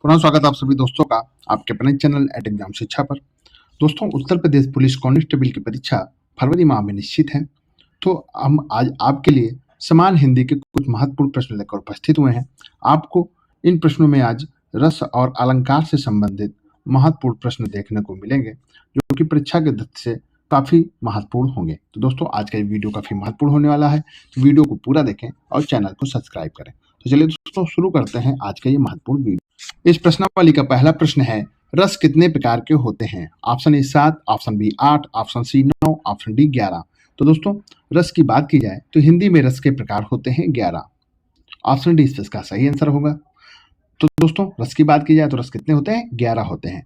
पुनः स्वागत आप सभी दोस्तों का आपके अपने चैनल एट एग्जाम शिक्षा पर। दोस्तों, उत्तर प्रदेश पुलिस कांस्टेबल की परीक्षा फरवरी माह में निश्चित है। तो हम आज आपके लिए समान हिंदी के कुछ महत्वपूर्ण प्रश्न लेकर उपस्थित हुए हैं। आपको इन प्रश्नों में आज रस और अलंकार से संबंधित महत्वपूर्ण प्रश्न देखने को मिलेंगे, जो कि परीक्षा के दृष्टि से काफी महत्वपूर्ण होंगे। तो दोस्तों, आज का ये वीडियो काफी महत्वपूर्ण होने वाला है, तो वीडियो को पूरा देखें और चैनल को सब्सक्राइब करें। तो चलिए दोस्तों, शुरू करते हैं आज का ये महत्वपूर्ण वीडियो। इस प्रश्नावली का पहला प्रश्न है, रस कितने प्रकार के होते हैं? Option A 7, option B 8, option C 9, option D 11। तो दोस्तों, रस की बात की जाए तो हिंदी में रस के प्रकार होते हैं 11। ऑप्शन डी इसका सही आंसर होगा। तो दोस्तों, रस की बात की जाए तो रस कितने होते हैं? 11 होते हैं।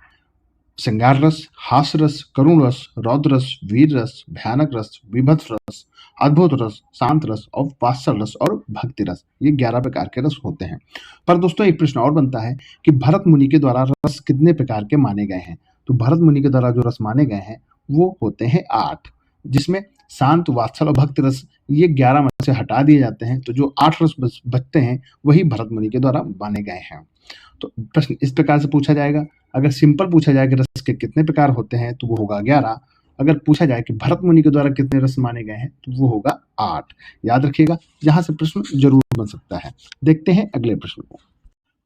श्रृंगार रस, हास्य रस, करुण रस, रौद्र रस, वीर रस, भयानक रस, विभत्स रस, अद्भुत रस, शांत रस और वात्सल रस और भक्ति रस, ये 11 प्रकार के रस होते हैं। पर दोस्तों, एक प्रश्न और बनता है कि भरत मुनि के द्वारा रस कितने प्रकार के माने गए हैं? तो भरत मुनि के द्वारा जो रस माने गए हैं वो होते हैं 8, जिसमें शांत, वात्सल और भक्ति रस ये 11 में से हटा दिए जाते हैं। तो जो 8 रस बचते हैं वही भरत मुनि के द्वारा माने गए हैं। तो प्रश्न इस प्रकार से पूछा जाएगा। अगर सिंपल पूछा जाए कि रस के कितने प्रकार होते हैं तो वो होगा 11। अगर पूछा जाए कि भरत मुनि के द्वारा कितने रस माने गए हैं तो वो होगा 8। याद रखिएगा, यहाँ से प्रश्न जरूर बन सकता है। देखते हैं अगले प्रश्न को।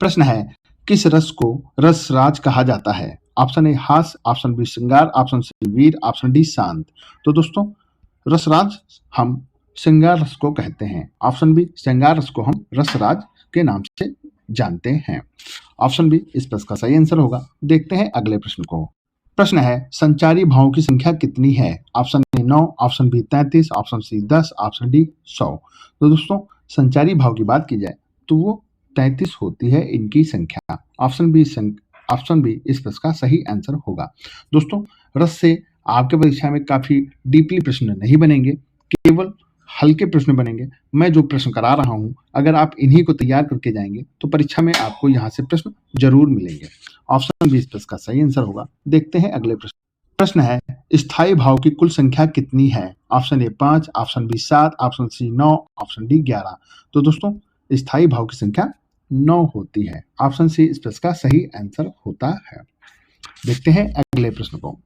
प्रश्न है, किस रस को रसराज कहा जाता है? ऑप्शन ए हास्य, ऑप्शन बी श्रृंगार, ऑप्शन सी वीर, ऑप्शन डी शांत। तो दोस्तों, रसराज हम श्रृंगार रस को कहते हैं। ऑप्शन बी श्रृंगार रस को हम रसराज के नाम से जानते हैं। ऑप्शन बी इस प्रश्न का सही आंसर होगा। देखते हैं अगले प्रश्न को। प्रश्न है, संचारी भावों की संख्या कितनी है? Option A 9, option B 33, option C 10, option D 100। तो दोस्तों, संचारी भाव की बात की जाए तो वो 33 होती है इनकी संख्या। ऑप्शन बी इस प्रश्न का सही आंसर होगा। दोस्तों, रस से आपके परीक्षा में काफी डीपली प्रश्न नहीं बनेंगे, केवल हल्के प्रश्न बनेंगे। मैं जो प्रश्न करा रहा हूं, अगर आप इन्हीं को तैयार करके जाएंगे तो परीक्षा में आपको यहाँ से प्रश्न जरूर मिलेंगे। ऑप्शन बी इस प्रश्न का सही आंसर होगा। देखते हैं अगले प्रश्न। प्रश्न है, स्थायी भाव की कुल संख्या कितनी है? Option A 5, option B 7, option C 9, option D 11। तो दोस्तों, स्थायी भाव की संख्या 9 होती है। ऑप्शन सी इस प्रश्न का सही आंसर होता है। देखते हैं अगले प्रश्न को।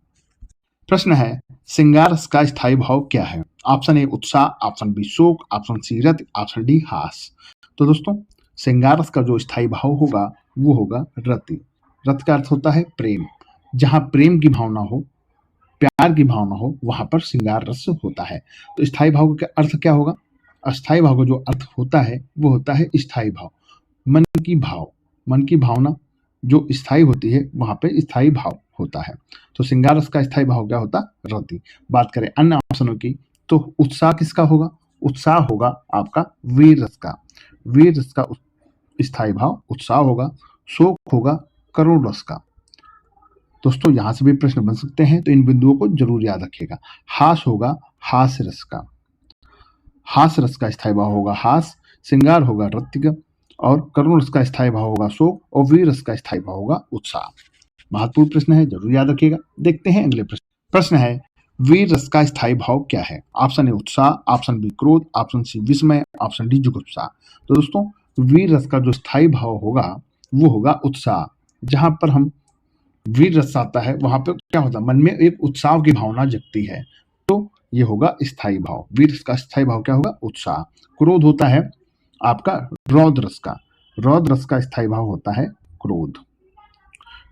प्रश्न है, श्रृंगार रस का स्थायी भाव क्या है? ऑप्शन ए उत्साह, ऑप्शन बी शोक, ऑप्शन सी रति, ऑप्शन डी हास्य। तो दोस्तों, श्रृंगार रस का जो स्थायी भाव होगा वो होगा रति। रति का अर्थ होता है प्रेम। जहां प्रेम की भावना हो, प्यार की भावना हो, वहां पर श्रृंगार रस होता है। तो स्थायी भाव का अर्थ क्या होगा? अस्थायी भाव का जो अर्थ होता है वो होता है स्थायी भाव। मन की भावना जो स्थायी होती है वहां पे स्थायी भाव होता है। तो श्रृंगार रस का स्थायी भाव क्या होता? रति। बात करें अन्य ऑप्शनों की तो उत्साह किसका होगा? उत्साह होगा आपका वीर रस का। वीर रस का स्थायी भाव उत्साह होगा। शोक होगा करुण रस का। दोस्तों, यहां से भी प्रश्न बन सकते हैं, तो इन बिंदुओं को जरूर याद रखिएगा। हास होगा हास्य रस का। हास्य रस का स्थायी भाव होगा हास। श्रृंगार होगा रतिक और करुण रस का स्थायी भाव होगा शोक और वीर रस का स्थायी भाव होगा उत्साह। महत्वपूर्ण प्रश्न है, जरूर याद रखिएगा। देखते हैं अगले प्रश्न। प्रश्न है, वीर रस का स्थायी भाव क्या है? ऑप्शन ए उत्साह, ऑप्शन बी क्रोध, ऑप्शन सी विस्मय, ऑप्शन डी जुगुप्सा। तो दोस्तों, वीर रस का जो स्थायी भाव होगा वो होगा उत्साह। जहां पर हम वीर रस आता है वहां पर क्या होता है? मन में एक उत्साह की भावना जगती है, तो ये होगा स्थायी भाव। वीर रस का स्थायी भाव क्या होगा? उत्साह। क्रोध होता है आपका रौद्र रस का। रौद्र रस का स्थायी भाव होता है क्रोध।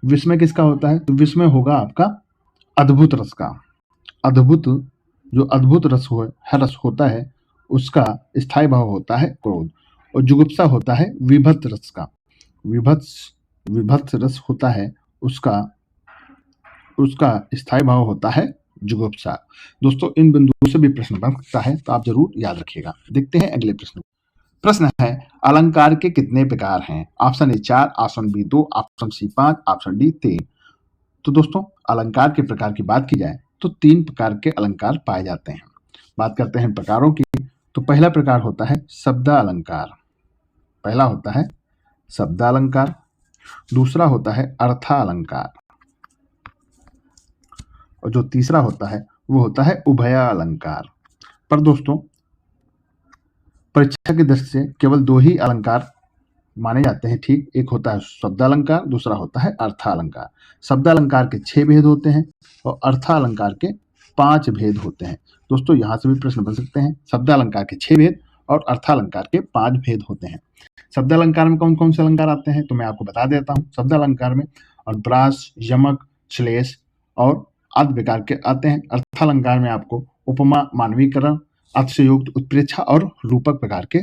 विस्मय किसका होता है? तो विस्मय होगा आपका अद्भुत रस का। अद्भुत जो अद्भुत रस होता है उसका स्थायी भाव होता है क्रोध। और जुगुप्सा होता है विभत्स रस का। विभत्स रस होता है उसका स्थायी भाव होता है जुगुप्सा। दोस्तों, इन बिंदुओं से भी प्रश्न बन सकता है, तो आप जरूर याद रखिएगा। देखते हैं अगले प्रश्न। प्रश्न है, अलंकार के कितने प्रकार हैं? Option A 4, option B 2, option C 5, option D 3। तो दोस्तों, अलंकार के प्रकार की बात की जाए तो 3 प्रकार के अलंकार पाए जाते हैं। बात करते हैं प्रकारों की, तो पहला प्रकार होता है शब्दालंकार। पहला होता है शब्दालंकार। दूसरा होता है अर्थालंकार और जो तीसरा होता है वो होता है उभयालंकार। पर दोस्तों, परीक्षा की दृष्टि से केवल 2 ही अलंकार माने जाते हैं ठीक। एक होता है शब्दालंकार, दूसरा होता है अर्थालंकार। शब्दालंकार के 6 भेद होते हैं और अर्थालंकार के 5 भेद होते हैं। दोस्तों यहाँ से भी प्रश्न बन सकते हैं। शब्दालंकार के 6 भेद और अर्थालंकार के 5 भेद होते हैं। शब्दालंकार में कौन कौन से अलंकार आते हैं तो मैं आपको बता देता हूँ। शब्दालंकार में अनुप्रास, यमक, श्लेष और आदि प्रकार के आते हैं। अर्थालंकार में आपको उपमा, मानवीकरण, अर्थ से युक्त, उत्प्रेक्षा और रूपक प्रकार के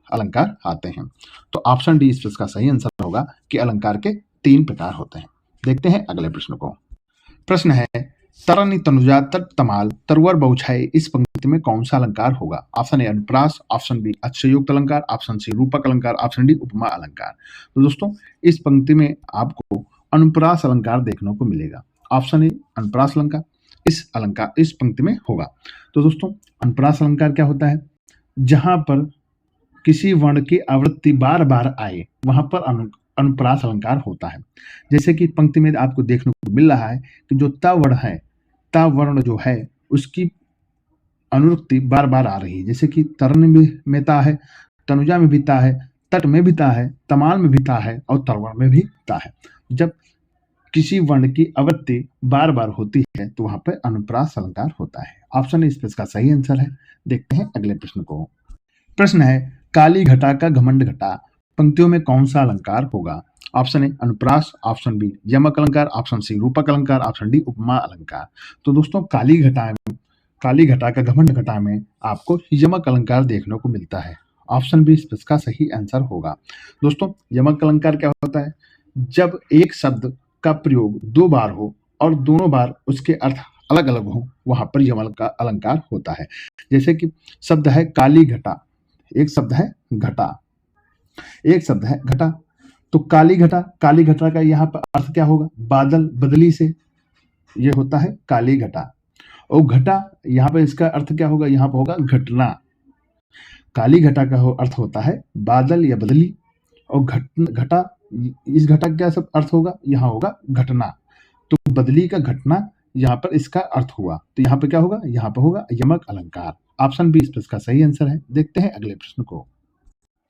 अलंकार आते हैं। तो ऑप्शन डी इस का सही आंसर होगा कि अलंकार के 3 प्रकार होते हैं। देखते हैं अगले प्रश्न को। प्रश्न है तरनि तनुजा तट तमाल तरुवर बहुछाए इस पंक्ति में कौन सा अलंकार होगा? ऑप्शन ए अनुप्रास, ऑप्शन बी अतिशयोक्त अलंकार, ऑप्शन सी रूपक अलंकार, ऑप्शन डी उपमा अलंकार। तो दोस्तों इस पंक्ति में आपको अनुप्रास अलंकार देखने को मिलेगा। ऑप्शन ए अनुप्रास अलंकार इस पंक्ति में होगा। तो दोस्तों अनुप्रास अलंकार क्या होता है? जहां पर किसी वर्ण की आवृत्ति बार बार आए वहां पर अनुप्रास अलंकार होता है। जैसे कि पंक्ति में आपको देखने को मिल रहा है कि जो ता वर्ण है, ता वर्ण जो है उसकी अनुवृत्ति बार बार आ रही है। जैसे कि तरन में ता है, तनुजा में भी ता है, तट में भी ता है, तमाल में भी ता है और तरवर्ण में भी ता है। जब किसी वर्ण की आवृत्ति बार बार होती है तो वहां पर अनुप्रास अलंकार होता है। ऑप्शन इस इसका सही आंसर है। देखते हैं अगले प्रश्न को। प्रश्न है काली घटा का घमंड घटा पंक्तियों में कौन सा अलंकार होगा? ऑप्शन ए अनुप्रास, ऑप्शन बी यमक अलंकार, ऑप्शन सी रूपक अलंकार, ऑप्शन डी उपमा अलंकार। तो दोस्तों काली घटा का घमंड घटा में आपको यमक अलंकार देखने को मिलता है। ऑप्शन बी इसका सही आंसर होगा। दोस्तों यमक अलंकार क्या होता है? जब एक शब्द का प्रयोग 2 बार हो और दोनों बार उसके अर्थ अलग अलग हो वहां पर यमक का अलंकार होता है। जैसे कि शब्द है काली घटा, एक शब्द है घटा, एक शब्द है घटा। तो काली घटा का यहाँ पर अर्थ क्या होगा? बादल, बदली से ये होता है काली घटा। और घटा यहाँ पर इसका अर्थ क्या होगा? यहाँ पर होगा घटना। काली घटा का अर्थ होता है बादल या बदली और घटा, इस घटा का क्या सब अर्थ होगा? यहाँ होगा घटना। तो बदली का घटना यहाँ पर इसका अर्थ हुआ। तो यहाँ पर क्या होगा? यहाँ पर होगा यमक अलंकार। ऑप्शन बी इस का सही आंसर है। देखते हैं अगले प्रश्न को।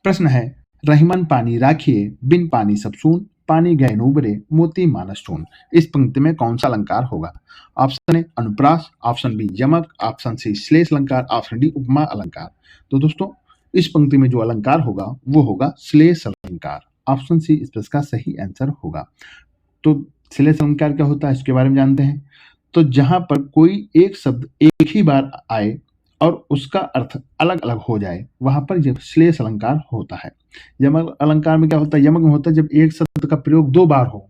प्रश्न है रहीमन पानी राखिए बिन पानी सब सून पानी गए उबरे मोती मानस चून इस पंक्ति में कौन सा अलंकार होगा? ऑप्शन ए अनुप्रास, ऑप्शन बी यमक, ऑप्शन सी श्लेष अलंकार, ऑप्शन डी उपमा अलंकार। तो दोस्तों इस पंक्ति में जो अलंकार होगा वो होगा श्लेष अलंकार। ऑप्शन सी इसका सही आंसर होगा। तो श्लेष अलंकार क्या होता है इसके बारे में जानते हैं। तो जहां पर कोई एक शब्द एक ही बार आए और उसका अर्थ अलग अलग हो जाए वहां पर यह श्लेष अलंकार होता है। यमक अलंकार में क्या होता है? यमक में होता है जब एक शब्द का प्रयोग 2 बार हो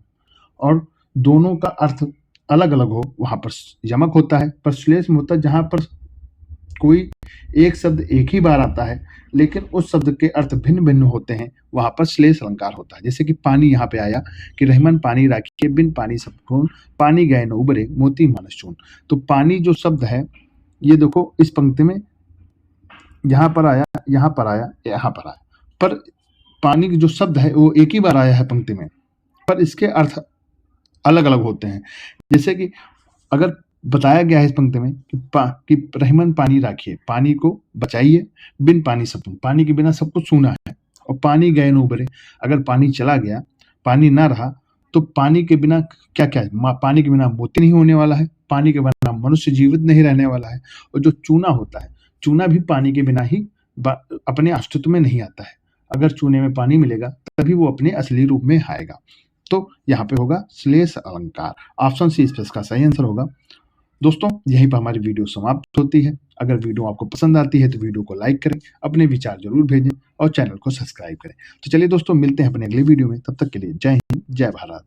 और दोनों का अर्थ अलग अलग हो वहां पर यमक होता है। पर श्लेष में होता है जहां पर कोई एक शब्द एक ही बार आता है लेकिन उस शब्द के अर्थ भिन्न भिन्न होते हैं वहां पर श्लेष अलंकार होता है। जैसे कि पानी यहाँ पे आया कि रहमन पानी राखिए बिन पानी सब खून पानी गए न उबरे मोती मानस चून। तो पानी जो शब्द है ये देखो इस पंक्ति में यहाँ पर आया, यहाँ पर आया, यहाँ पर आया, पर पानी जो शब्द है वो एक ही बार आया है पंक्ति में पर इसके अर्थ अलग अलग होते हैं। जैसे कि अगर बताया गया है इस पंक्ति में कि रहमन पानी राखिए, पानी को बचाइए, बिन पानी सब, पानी के बिना सब कुछ सूना है, और पानी गए न उबरे, अगर पानी चला गया, पानी ना रहा तो पानी के बिना क्या क्या है? पानी के बिना मोती नहीं होने वाला है, पानी के बिना मनुष्य जीवित नहीं रहने वाला है। और जो चूना होता है, चूना भी पानी के बिना ही अपने अस्तित्व में नहीं आता है। अगर चूने में पानी मिलेगा तभी वो अपने असली रूप में आएगा। तो यहाँ पे होगा श्लेष अलंकार। ऑप्शन सी इसका सही आंसर होगा। दोस्तों यहीं पर हमारी वीडियो समाप्त होती है। अगर वीडियो आपको पसंद आती है तो वीडियो को लाइक करें, अपने विचार जरूर भेजें और चैनल को सब्सक्राइब करें। तो चलिए दोस्तों मिलते हैं अपने अगले वीडियो में। तब तक के लिए जय हिंद, जय भारत।